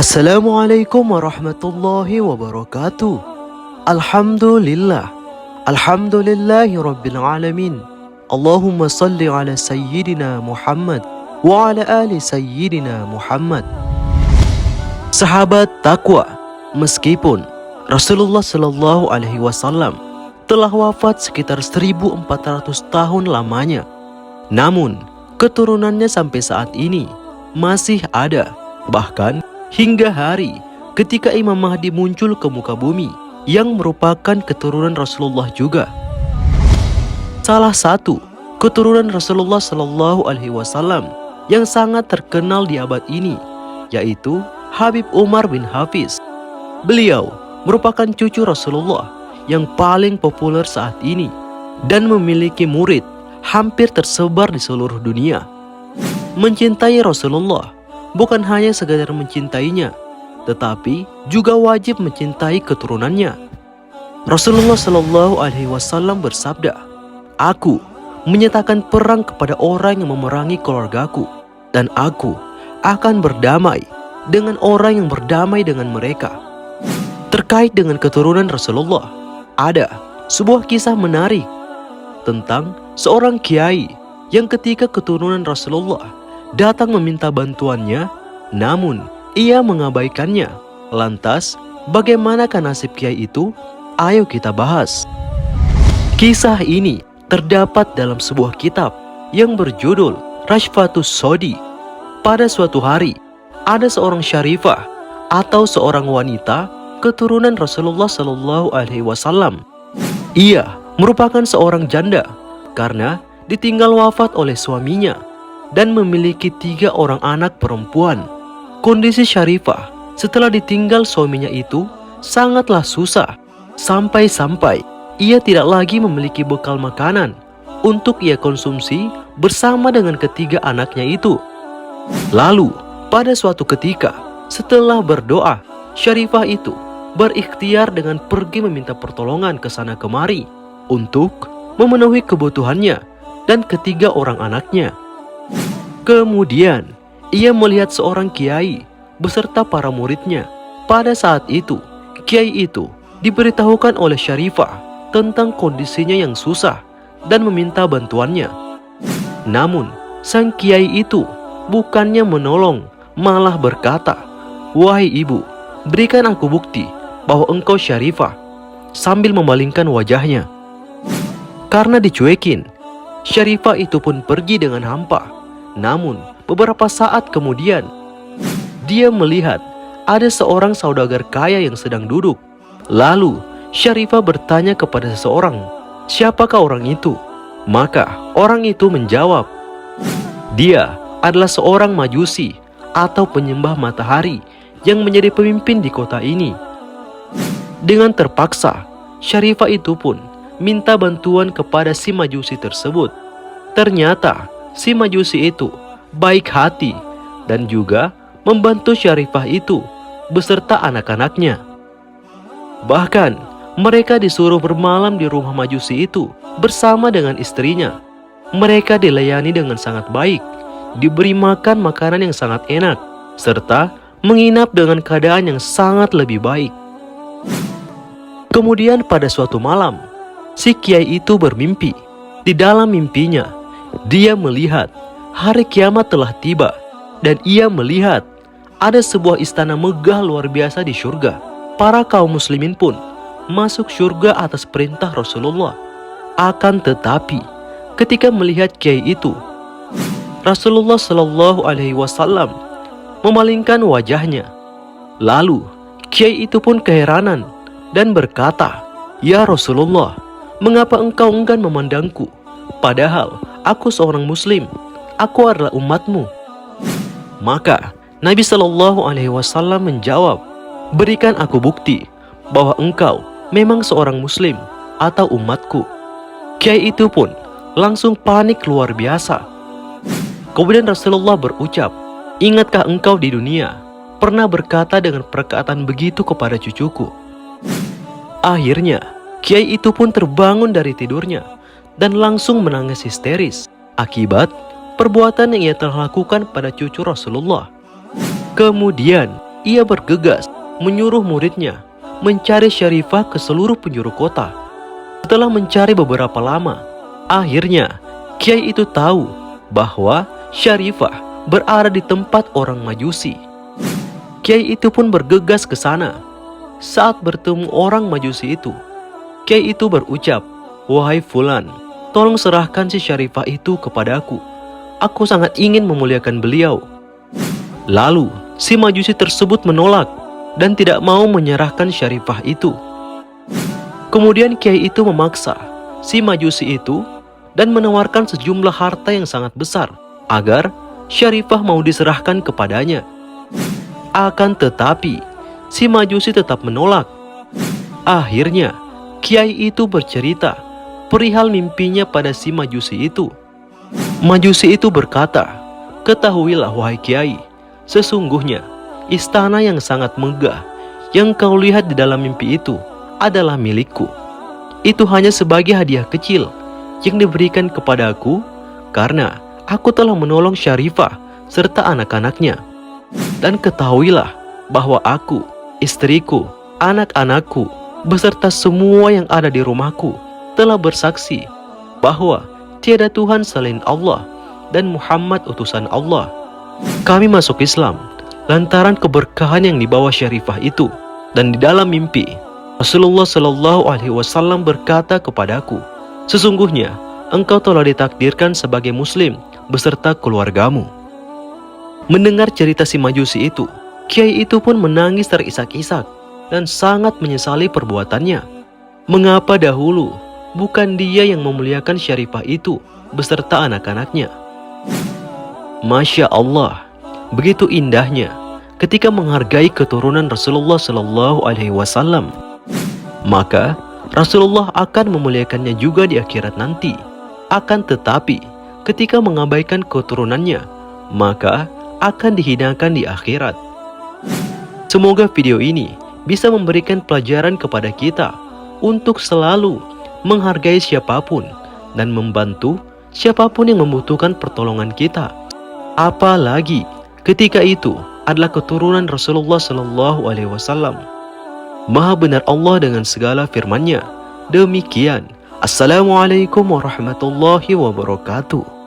Assalamualaikum warahmatullahi wabarakatuh. Alhamdulillah. Alhamdulillahi rabbil alamin. Allahumma salli ala sayyidina Muhammad wa ala ali sayyidina Muhammad. Sahabat takwa, meskipun Rasulullah Shallallahu Alaihi Wasallam telah wafat sekitar 1400 tahun lamanya, namun keturunannya sampai saat ini masih ada. Bahkan hingga hari ketika Imam Mahdi muncul ke muka bumi yang merupakan keturunan Rasulullah juga. Salah satu keturunan Rasulullah Shallallahu Alaihi Wasallam yang sangat terkenal di abad ini yaitu Habib Umar bin Hafiz. Beliau merupakan cucu Rasulullah yang paling populer saat ini dan memiliki murid hampir tersebar di seluruh dunia. Mencintai Rasulullah bukan hanya sekadar mencintainya, tetapi juga wajib mencintai keturunannya. Rasulullah Shallallahu Alaihi Wasallam bersabda, "Aku menyatakan perang kepada orang yang memerangi keluargaku, dan aku akan berdamai dengan orang yang berdamai dengan mereka." Terkait dengan keturunan Rasulullah, ada sebuah kisah menarik tentang seorang kiai yang ketika keturunan Rasulullah datang meminta bantuannya, namun ia mengabaikannya. Lantas, bagaimanakah nasib kiai itu? Ayo kita bahas. Kisah ini terdapat dalam sebuah kitab yang berjudul Rashfatus Sodi. Pada suatu hari, ada seorang syarifah atau seorang wanita keturunan Rasulullah Shallallahu Alaihi Wasallam. Ia merupakan seorang janda karena ditinggal wafat oleh suaminya dan memiliki 3 orang anak perempuan. Kondisi syarifah setelah ditinggal suaminya itu sangatlah susah, sampai-sampai ia tidak lagi memiliki bekal makanan untuk ia konsumsi bersama dengan ketiga anaknya itu. Lalu pada suatu ketika setelah berdoa, syarifah itu berikhtiar dengan pergi meminta pertolongan ke sana kemari untuk memenuhi kebutuhannya dan ketiga orang anaknya. Kemudian ia melihat seorang kiai beserta para muridnya. Pada saat itu, kiai itu diberitahukan oleh syarifah tentang kondisinya yang susah dan meminta bantuannya. Namun sang kiai itu bukannya menolong, malah berkata, "Wahai ibu, berikan aku bukti bahwa engkau syarifah," sambil memalingkan wajahnya. Karena dicuekin, syarifah itu pun pergi dengan hampa. Namun beberapa saat kemudian, dia melihat ada seorang saudagar kaya yang sedang duduk. Lalu syarifah bertanya kepada seseorang, "Siapakah orang itu?" Maka orang itu menjawab, "Dia adalah seorang majusi atau penyembah matahari yang menjadi pemimpin di kota ini." Dengan terpaksa, syarifah itu pun minta bantuan kepada si majusi tersebut. Ternyata si majusi itu baik hati dan juga membantu syarifah itu beserta anak-anaknya. Bahkan mereka disuruh bermalam di rumah majusi itu bersama dengan istrinya. Mereka dilayani dengan sangat baik, diberi makan makanan yang sangat enak, serta menginap dengan keadaan yang sangat lebih baik. Kemudian pada suatu malam, si kiai itu bermimpi. Di dalam mimpinya, dia melihat hari kiamat telah tiba dan ia melihat ada sebuah istana megah luar biasa di surga. Para kaum muslimin pun masuk surga atas perintah Rasulullah. Akan tetapi, ketika melihat kiai itu, Rasulullah Shallallahu Alaihi Wasallam memalingkan wajahnya. Lalu kiai itu pun keheranan dan berkata, "Ya Rasulullah, mengapa engkau enggan memandangku? Padahal aku seorang muslim, aku adalah umatmu." Maka Nabi Shallallahu Alaihi Wasallam menjawab, "Berikan aku bukti bahwa engkau memang seorang muslim atau umatku." Kiai itu pun langsung panik luar biasa. Kemudian Rasulullah berucap, "Ingatkah engkau di dunia pernah berkata dengan perkataan begitu kepada cucuku?" Akhirnya kiai itu pun terbangun dari tidurnya dan langsung menangis histeris akibat perbuatan yang ia telah lakukan pada cucu Rasulullah. Kemudian ia bergegas menyuruh muridnya mencari Syarifah ke seluruh penjuru kota. Setelah mencari beberapa lama, akhirnya kiai itu tahu bahwa Syarifah berada di tempat orang Majusi. Kiai itu pun bergegas ke sana. Saat bertemu orang Majusi itu, kiai itu berucap, "Wahai Fulan, tolong serahkan si Syarifah itu kepadaku. Aku sangat ingin memuliakan beliau." Lalu si Majusi tersebut menolak dan tidak mau menyerahkan Syarifah itu. Kemudian kiai itu memaksa si Majusi itu dan menawarkan sejumlah harta yang sangat besar agar Syarifah mau diserahkan kepadanya. Akan tetapi si Majusi tetap menolak. Akhirnya kiai itu bercerita perihal mimpinya pada si Majusi itu. Majusi itu berkata, "Ketahuilah wahai kiai, sesungguhnya istana yang sangat megah yang kau lihat di dalam mimpi itu adalah milikku. Itu hanya sebagai hadiah kecil yang diberikan kepadaku karena aku telah menolong Syarifah serta anak-anaknya. Dan ketahuilah bahwa aku, istriku, anak-anakku, beserta semua yang ada di rumahku telah bersaksi bahwa tiada Tuhan selain Allah dan Muhammad utusan Allah." Kami masuk Islam lantaran keberkahan yang dibawa Syarifah itu. Dan di dalam mimpi, Rasulullah Shallallahu Alaihi Wasallam berkata kepadaku, "Sesungguhnya engkau telah ditakdirkan sebagai Muslim beserta keluargamu." Mendengar cerita si Majusi itu, kiai itu pun menangis terisak-isak dan sangat menyesali perbuatannya. Mengapa dahulu bukan dia yang memuliakan Syarifah itu beserta anak-anaknya? Masya Allah, begitu indahnya ketika menghargai keturunan Rasulullah Shallallahu Alaihi Wasallam. Maka Rasulullah akan memuliakannya juga di akhirat nanti. Akan tetapi ketika mengabaikan keturunannya, maka akan dihinakan di akhirat. Semoga video ini bisa memberikan pelajaran kepada kita untuk selalu menghargai siapapun dan membantu siapapun yang membutuhkan pertolongan kita. Apalagi ketika itu adalah keturunan Rasulullah Shallallahu Alaihi Wasallam. Maha benar Allah dengan segala firman-Nya. Demikian. Assalamualaikum warahmatullahi wabarakatuh.